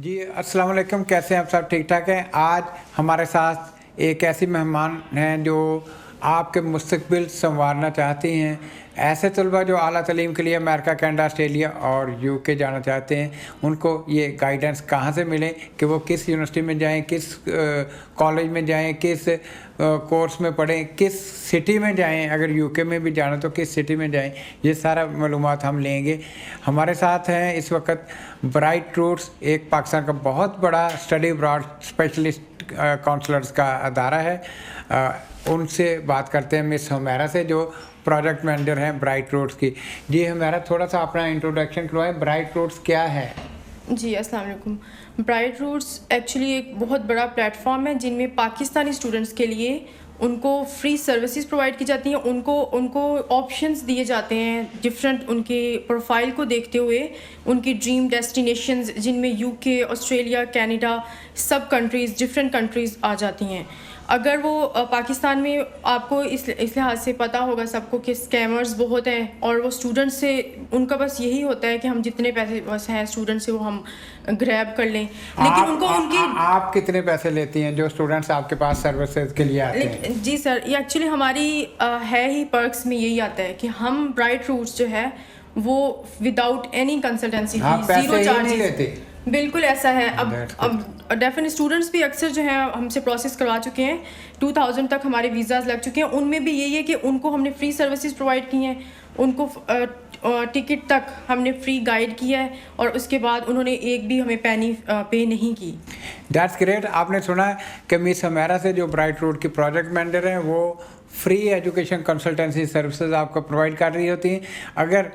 जी, अस्सलाम वालेकुम। कैसे हैं आप सब? ठीक ठाक हैं। आज हमारे साथ एक ऐसी मेहमान हैं जो आपके मुस्तकबिल संवारना चाहती हैं। ऐसे तलबा जो आला तालीम के लिए अमेरिका, कनाडा, ऑस्ट्रेलिया और यूके जाना चाहते हैं, उनको ये गाइडेंस कहाँ से मिले कि वो किस यूनिवर्सिटी में जाएं, किस कॉलेज में जाएं, किस कोर्स में पढ़ें, किस सिटी में जाएं, अगर यूके में भी जाना तो किस सिटी में जाएं, ये सारा मालूमात हम लेंगे। हमारे साथ हैं इस वक्त ब्राइट रूट्स, एक पाकिस्तान का बहुत बड़ा स्टडी अब्रॉड स्पेशलिस्ट काउंसलर्स का अदारा है। उनसे बात करते हैं मिस हुमैरा से, जो प्रोजेक्ट मैनेजर हैं ब्राइट रूट्स की। जी हुमैरा, थोड़ा सा अपना इंट्रोडक्शन करवाएं, ब्राइट रूट्स क्या है? जी अस्सलाम वालेकुम। ब्राइट रूट्स एक्चुअली एक बहुत बड़ा प्लेटफॉर्म है जिनमें पाकिस्तानी स्टूडेंट्स के लिए उनको फ्री सर्विसेज प्रोवाइड की जाती हैं, उनको ऑप्शंस दिए जाते हैं डिफरेंट उनके प्रोफाइल को देखते हुए, उनकी ड्रीम डेस्टिनेशंस जिनमें यूके, ऑस्ट्रेलिया, कनाडा सब कंट्रीज़, डिफरेंट कंट्रीज़ आ जाती हैं। अगर वो पाकिस्तान में आपको इस लिहाज से पता होगा सबको कि स्कैमर्स बहुत हैं और वो स्टूडेंट से उनका बस यही होता है कि हम जितने पैसे बस हैं स्टूडेंट से वो हम ग्रैब कर लें, लेकिन उनको उनकी आप कितने पैसे लेती हैं जो स्टूडेंट्स आपके पास सर्विसेज के लिए आते हैं? जी सर, ये एक्चुअली हमारी है ही पर्क्स में यही आता है कि हम ब्राइट रूट्स जो है वो without any consultancy fees, zero charges, बिल्कुल ऐसा है। अब डेफिनेट स्टूडेंट्स भी अक्सर जो है हमसे प्रोसेस करवा चुके हैं, 2000 तक हमारे वीज़ाज़ लग चुके हैं। उनमें भी यही है कि उनको हमने फ्री सर्विसेज प्रोवाइड की हैं, उनको टिकट तक हमने फ्री गाइड किया है और उसके बाद उन्होंने एक भी हमें पैनी पे नहीं की। That's great. आपने सुना है कि मिस हुमैरा से जो ब्राइट रूट की प्रोजेक्ट मैनेजर हैं वो फ्री एजुकेशन कंसल्टेंसी सर्विसेज आपको प्रोवाइड कर रही होती हैं। अगर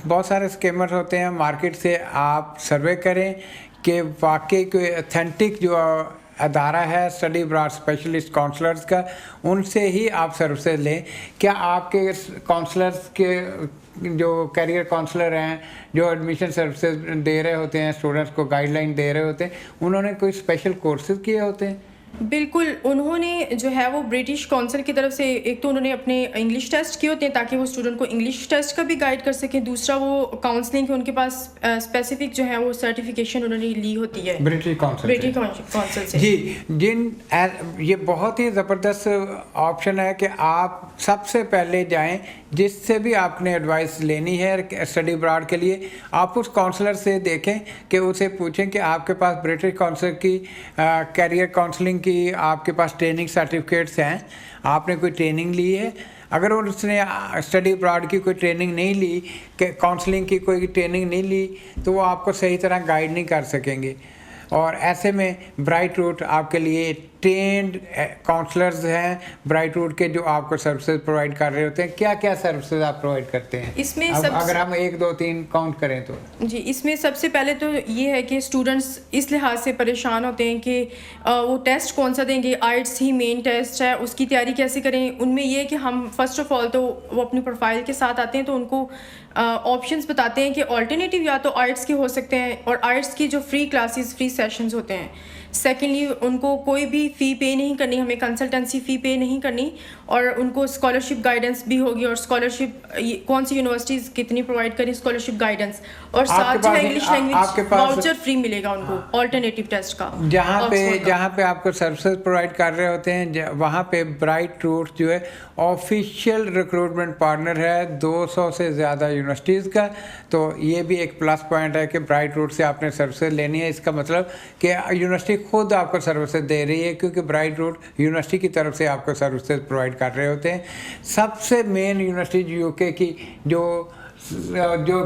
बहुत सारे स्कैमर्स होते हैं मार्केट से, आप सर्वे करें कि वाकई कोई ऑथेंटिक जो अदारा है स्टडी अब्रॉड स्पेशलिस्ट काउंसलर्स का, उनसे ही आप सर्विसेज लें। क्या आपके काउंसलर्स के जो कैरियर काउंसलर हैं, जो एडमिशन सर्विसेज दे रहे होते हैं, स्टूडेंट्स को गाइडलाइन दे रहे होते हैं, उन्होंने कोई स्पेशल कोर्सेज किए होते हैं? बिल्कुल, उन्होंने जो है वो ब्रिटिश काउंसिल की तरफ से एक तो उन्होंने अपने इंग्लिश टेस्ट किए होते हैं ताकि वो स्टूडेंट को इंग्लिश टेस्ट का भी गाइड कर सकें, दूसरा वो काउंसलिंग के उनके पास स्पेसिफिक जो है वो सर्टिफिकेशन उन्होंने ली होती है ब्रिटिश काउंसिल से। जी, ये बहुत ही ज़बरदस्त ऑप्शन है कि आप सबसे पहले जाएं, जिससे भी आपने एडवाइस लेनी है स्टडी अब्रॉड के लिए, आप उस काउंसलर से देखें कि उसे पूछें कि आपके पास ब्रिटिश काउंसिल की कैरियर काउंसलिंग की आपके पास ट्रेनिंग सर्टिफिकेट्स हैं, आपने कोई ट्रेनिंग ली है? अगर उसने स्टडी अब्रॉड की कोई ट्रेनिंग नहीं ली, काउंसलिंग की कोई ट्रेनिंग नहीं ली, तो वो आपको सही तरह गाइड नहीं कर सकेंगे। और ऐसे में ब्राइट रूट आपके लिए ट्रेंड काउंसलर्स हैं ब्राइट रूट के, जो आपको सर्विसेज प्रोवाइड कर रहे होते हैं। क्या क्या सर्विसेज आप प्रोवाइड करते हैं इसमें? अगर हम 1 2 3 काउंट करें तो? जी, इसमें सबसे पहले तो ये है कि स्टूडेंट्स इस लिहाज से परेशान होते हैं कि वो टेस्ट कौन सा देंगे, आइट्स ही मेन टेस्ट है, उसकी तैयारी कैसे करें। उनमें ये है कि हम फर्स्ट ऑफ ऑल तो वो अपनी प्रोफाइल के साथ आते हैं तो उनको ऑप्शंस बताते हैं कि ऑल्टरनेटिव या तो आइट्स के हो सकते हैं और आइट्स की जो फ्री क्लासेस, फ्री सेशंस होते हैं। सेकेंडली, उनको कोई भी फ़ी पे नहीं करनी, हमें कंसल्टेंसी फ़ी पे नहीं करनी, और उनको स्कॉलरशिप गाइडेंस भी होगी, और स्कॉलरशिप कौन सी यूनिवर्सिटीज़ कितनी प्रोवाइड करें स्कॉलरशिप गाइडेंस, और साथ जो है इंग्लिश लैंग्वेज वाउचर फ्री मिलेगा उनको ऑल्टरनेटिव टेस्ट का। जहाँ पे आपको सर्विसेज प्रोवाइड कर रहे होते हैं वहाँ पे ब्राइट रूट जो है ऑफिशियल रिक्रूटमेंट पार्टनर है 200 से ज़्यादा यूनिवर्सिटीज़ का। तो ये भी एक प्लस पॉइंट है कि ब्राइट रूट से आपने सर्विसेज लेनी है। इसका मतलब कि यूनिवर्सिटी खुद आपको सर्विसेज दे रही है, क्योंकि ब्राइट रूट यूनिवर्सिटी की तरफ से आपको सर्विसेज प्रोवाइड कर रहे होते हैं। सबसे मेन यूनिवर्सिटी यूके की जो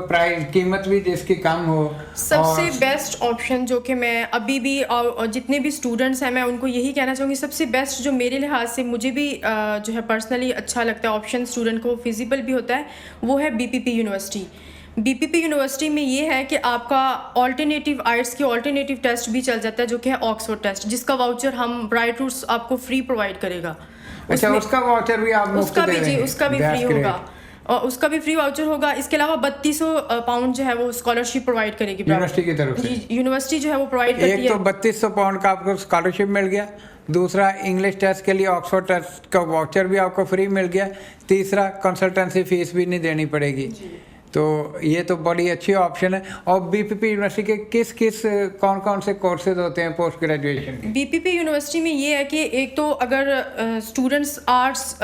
प्राइस कीमत भी जिसकी कम हो, सबसे बेस्ट ऑप्शन जो कि मैं अभी भी और जितने भी स्टूडेंट्स हैं मैं उनको यही कहना चाहूँगी, सबसे बेस्ट जो मेरे लिहाज से मुझे भी जो है पर्सनली अच्छा लगता है, ऑप्शन स्टूडेंट को फिजिबल भी होता है, वो है बीपीपी यूनिवर्सिटी। बीपीपी यूनिवर्सिटी में ये है कि आपका ऑल्टरनेटिव आइट्स की ऑल्टरनेटिव टेस्ट भी चल जाता है जो कि है ऑक्सफोर्ड टेस्ट, जिसका वाउचर हम ब्राइट रूट्स आपको फ्री प्रोवाइड करेगा। अच्छा, उसका वाउचर भी आप मुफ्त दे रहे हैं? उसका भी फ्री होगा, और उसका भी फ्री वाउचर होगा। इसके अलावा 3200 पाउंड जो है वो स्कॉलरशिप प्रोवाइड करेगी यूनिवर्सिटी की तरफ से। यूनिवर्सिटी जो है वो प्रोवाइड करती है। एक तो 3200 पाउंड का आपको स्कॉलरशिप मिल गया, दूसरा इंग्लिश टेस्ट के लिए ऑक्सफोर्ड टेस्ट का वाउचर भी आपको फ्री मिल गया, तीसरा कंसल्टेंसी फीस भी नहीं देनी पड़ेगी। तो ये तो बड़ी अच्छी ऑप्शन है। और बीपीपी यूनिवर्सिटी के किस किस कौन कौन से कोर्सेज होते हैं पोस्ट ग्रेजुएशन के? बीपीपी यूनिवर्सिटी में ये है कि एक तो अगर स्टूडेंट्स आर्ट्स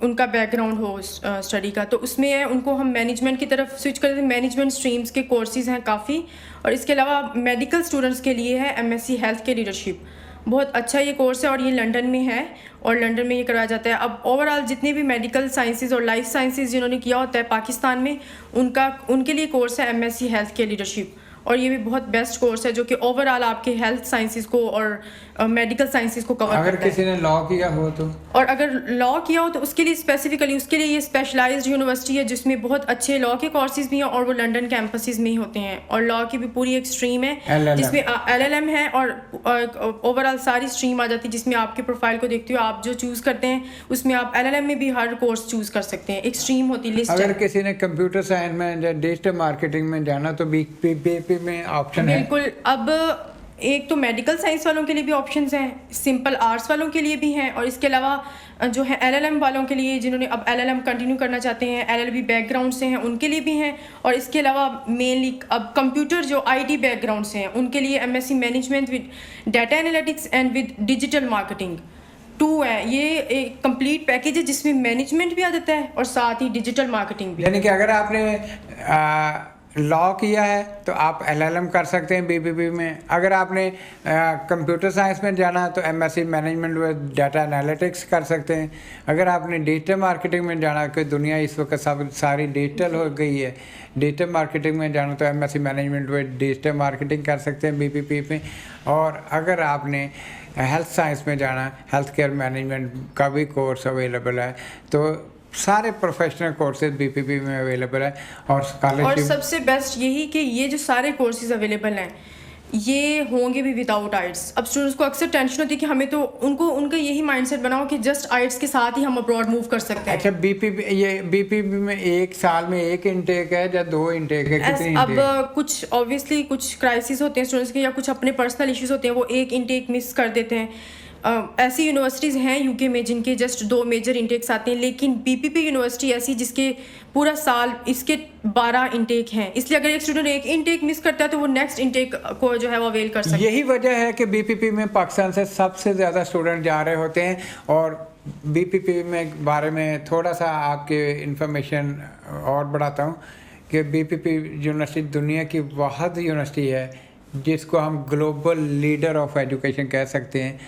उनका बैकग्राउंड हो स्टडी का, तो उसमें है उनको हम मैनेजमेंट की तरफ स्विच कर देते हैं। मैनेजमेंट स्ट्रीम्स के कोर्सेज हैं काफ़ी। और इसके अलावा मेडिकल स्टूडेंट्स के लिए है एमएससी हेल्थ के लीडरशिप, बहुत अच्छा ये कोर्स है और ये लंदन में है और लंदन में ये करवाया जाता है। अब ओवरऑल जितने भी मेडिकल साइंसेज और लाइफ साइंसेज जिन्होंने किया होता है पाकिस्तान में, उनके लिए कोर्स है एमएससी हेल्थ के लीडरशिप। और ये भी बहुत बेस्ट कोर्स है जो कि ओवरऑल आपके हेल्थ साइंसेज को और मेडिकल साइंसेज को कवर अगर करता है। किसी ने लॉ किया हो तो, और अगर लॉ किया हो तो उसके लिए स्पेसिफिकली उसके लिए ये स्पेशलाइज्ड यूनिवर्सिटी है जिसमें बहुत अच्छे लॉ के कोर्सेज भी हैं और वो लंदन कैंपसेस में ही होते हैं। और लॉ की भी पूरी एक स्ट्रीम है LLM। जिसमें LLM है और ओवरऑल सारी स्ट्रीम आ जाती है जिसमें आपके प्रोफाइल को देखते हो आप जो चूज़ करते हैं उसमें आप LLM में भी हर कोर्स चूज़ कर सकते हैं। एक स्ट्रीम होती है, लिस्ट अगर है। किसी ने कंप्यूटर साइंस में या डिजिटल मार्केटिंग में जाना तो बीपीपी में ऑप्शन है? बिल्कुल। अब एक तो मेडिकल साइंस वालों के लिए भी ऑप्शंस हैं, सिंपल आर्ट्स वालों के लिए भी हैं, और इसके अलावा जो है LLM वालों के लिए जिन्होंने अब LLM कंटिन्यू करना चाहते हैं, LLB बैकग्राउंड से हैं उनके लिए भी हैं। और इसके अलावा मेनली अब कंप्यूटर जो IT बैकग्राउंड से हैं उनके लिए MSc management with data analytics and with digital marketing 2 है। ये एक कंप्लीट पैकेज है जिसमें मैनेजमेंट भी आ जाता है और साथ ही डिजिटल मार्केटिंग भी। यानी कि अगर आपने लॉ किया है तो आप LLM कर सकते हैं बीपीपी में। अगर आपने कंप्यूटर साइंस में जाना है तो MSc management with data analytics कर सकते हैं। अगर आपने डिजिटल मार्केटिंग में जाना, कि दुनिया इस वक्त सब सारी डिजिटल हो गई है, डिजिटल मार्केटिंग में जाना तो MSc management with digital marketing कर सकते हैं बीपीपी में। और अगर आपने हेल्थ साइंस में जाना, हेल्थ केयर मैनेजमेंट का भी कोर्स अवेलेबल है। तो सारे प्रोफेशनल कोर्सेज बीपीपी में अवेलेबल है। और स्कॉलरशिप, सबसे बेस्ट यही कि ये जो सारे कोर्सेज अवेलेबल हैं ये होंगे भी विदाउट आइट्स। अब स्टूडेंट्स को अक्सर टेंशन होती है कि हमें तो उनका यही माइंडसेट बनाओ कि जस्ट आइट्स के साथ ही हम अब्रॉड मूव कर सकते हैं। अच्छा, बीपीपी में एक साल में एक इनटेक है या 2 इनटेक है? कितनी अब कुछ ऑब्वियसली कुछ क्राइसिस होते हैं स्टूडेंट्स के या कुछ अपने पर्सनल इश्यूज होते हैं, वो एक इनटेक मिस कर देते हैं। ऐसी यूनिवर्सिटीज़ हैं यूके में जिनके जस्ट 2 मेजर इंटेक्स आते हैं, लेकिन बीपीपी यूनिवर्सिटी ऐसी जिसके पूरा साल इसके 12 इंटेक हैं। इसलिए अगर एक स्टूडेंट एक इंटेक मिस करता है तो वो नेक्स्ट इंटेक को जो है वो अवेल कर सकता है। यही वजह है कि बीपीपी में पाकिस्तान से सबसे ज़्यादा स्टूडेंट जा रहे होते हैं। और बीपीपी में बारे में थोड़ा सा आपके इंफॉर्मेशन और बढ़ाता हूँ कि बीपीपी यूनिवर्सिटी दुनिया की वाहिद यूनिवर्सिटी है जिसको हम ग्लोबल लीडर ऑफ एजुकेशन कह सकते हैं।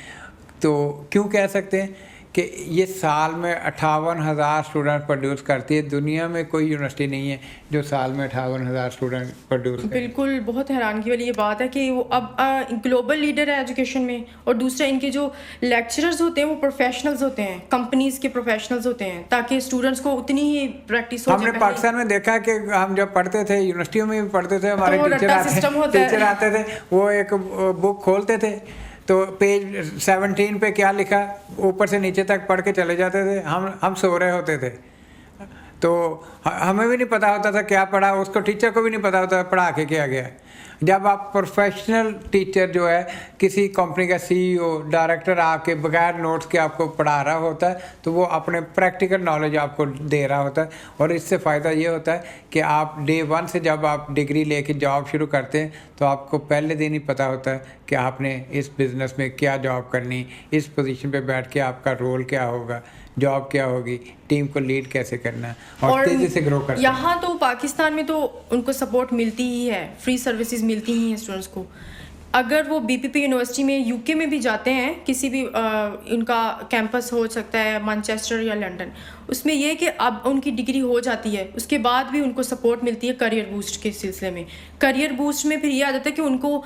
तो क्यों कह सकते हैं कि ये साल में 58,000 स्टूडेंट प्रोड्यूस करती है। दुनिया में कोई यूनिवर्सिटी नहीं है जो साल में 58,000 स्टूडेंट प्रोड्यूस करे। बिल्कुल, बहुत हैरानगी वाली ये बात है कि वो अब ग्लोबल लीडर है एजुकेशन में। और दूसरा, इनके जो लेक्चरर्स होते हैं वो प्रोफेशनल्स होते हैं, कंपनीज के प्रोफेशनल्स होते हैं, ताकि स्टूडेंट्स को उतनी ही प्रैक्टिस हो। हमने पाकिस्तान में देखा कि हम जब पढ़ते थे, यूनिवर्सिटियों में भी पढ़ते थे, हमारे टीचर आते थे, वो एक बुक खोलते थे तो पेज 17 पे क्या लिखा ऊपर से नीचे तक पढ़ के चले जाते थे। हम सो रहे होते थे तो हमें भी नहीं पता होता था क्या पढ़ा, उसको टीचर को भी नहीं पता होता पढ़ा के क्या गया। जब आप प्रोफेशनल टीचर जो है, किसी कंपनी का CEO डायरेक्टर आपके बगैर नोट्स के आपको पढ़ा रहा होता है तो वो अपने प्रैक्टिकल नॉलेज आपको दे रहा होता है। और इससे फ़ायदा ये होता है कि आप डे 1 से जब आप डिग्री लेके जॉब शुरू करते हैं तो आपको पहले दिन ही पता होता है कि आपने इस बिज़नेस में क्या जॉब करनी, इस पोजीशन पे बैठ के आपका रोल क्या होगा, जॉब क्या होगी, टीम को लीड कैसे करना है और तेज़ी से ग्रो करना है। यहाँ तो पाकिस्तान में तो उनको सपोर्ट मिलती ही है, फ्री सर्विसेज मिलती ही हैं स्टूडेंट्स को। अगर वो बीपीपी यूनिवर्सिटी में यूके में भी जाते हैं, किसी भी इनका कैंपस हो सकता है मैनचेस्टर या लंदन, उसमें यह है कि अब उनकी डिग्री हो जाती है उसके बाद भी उनको सपोर्ट मिलती है करियर बूस्ट के सिलसिले में। करियर बूस्ट में फिर ये आ जाता है कि उनको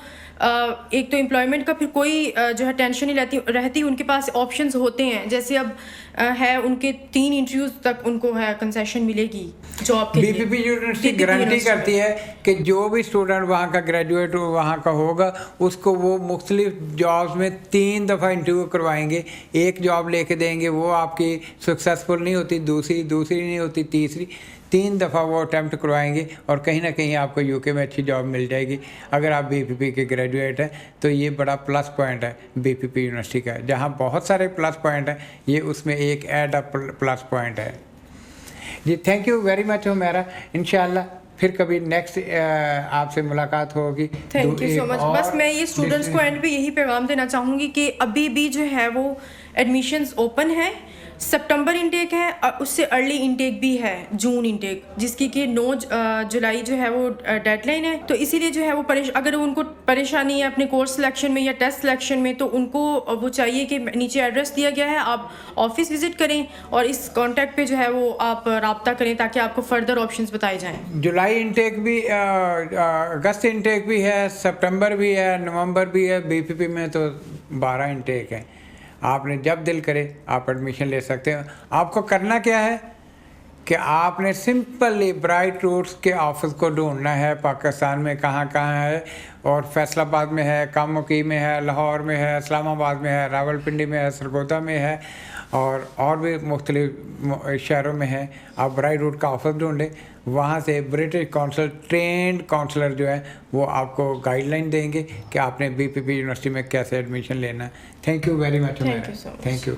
एक तो एम्प्लॉयमेंट का फिर कोई जो है टेंशन नहीं रहती, उनके पास ऑप्शंस होते हैं। जैसे अब है उनके 3 इंटरव्यूज तक उनको है कंसेशन मिलेगी जॉब के लिए। बीपीपी यूनिवर्सिटी गारंटी करती है कि जो भी स्टूडेंट वहाँ का ग्रेजुएट वहाँ का होगा उसको वो मुख्तलिफ जॉब्स में 3 दफ़ा इंटरव्यू करवाएंगे। एक जॉब लेके देंगे, वो आपकी सक्सेसफुल नहीं होती, दूसरी नहीं होती, तीसरी 3 दफ़ा वो अटैम्प्ट करवाएंगे और कहीं ना कहीं आपको यूके में अच्छी जॉब मिल जाएगी अगर आप बीपीपी के ग्रेजुएट हैं। तो ये बड़ा प्लस पॉइंट है बीपीपी यूनिवर्सिटी का। जहाँ बहुत सारे प्लस पॉइंट हैं, ये उसमें एक ऐड अप प्लस पॉइंट है। जी thank you very much Humaira. इंशाल्लाह फिर कभी नेक्स्ट आपसे मुलाकात होगी। Thank you so much. बस मैं ये स्टूडेंट्स को एंड पे यही पैगाम देना चाहूँगी कि अभी भी जो है वो एडमिशन्स ओपन है। सितंबर इनटेक है और उससे अर्ली इनटेक भी है, जून इनटेक, जिसकी कि 9 जुलाई जो है वो डेडलाइन है। तो इसीलिए जो है वो अगर उनको परेशानी है अपने कोर्स सिलेक्शन में या टेस्ट सिलेक्शन में, तो उनको वो चाहिए कि नीचे एड्रेस दिया गया है, आप ऑफिस विजिट करें और इस कॉन्टैक्ट पे जो है वो आप रब्ता करें ताकि आपको फर्दर ऑप्शंस बताए जाएँ। जुलाई इनटेक भी, अगस्त इनटेक भी है, सितंबर भी है, नवंबर भी है। बीपीपी में तो 12 इनटेक है। आपने जब दिल करे आप एडमिशन ले सकते हो। आपको करना क्या है कि आपने सिंपली ब्राइट रूट्स के ऑफिस को ढूंढना है पाकिस्तान में कहाँ कहाँ है, और फैसलाबाद में है, कामुकी में है, लाहौर में है, इस्लामाबाद में है, रावलपिंडी में है, सरगोदा में है और भी मुख्तलिफ शहरों में है। आप ब्राइट रूट का ऑफिस ढूंढें, वहाँ से ब्रिटिश काउंसिल ट्रेंड काउंसलर जो है वो आपको गाइडलाइन देंगे कि आपने बीपीपी यूनिवर्सिटी में कैसे एडमिशन लेना है। Thank you very much. Thank you so much. Thank you.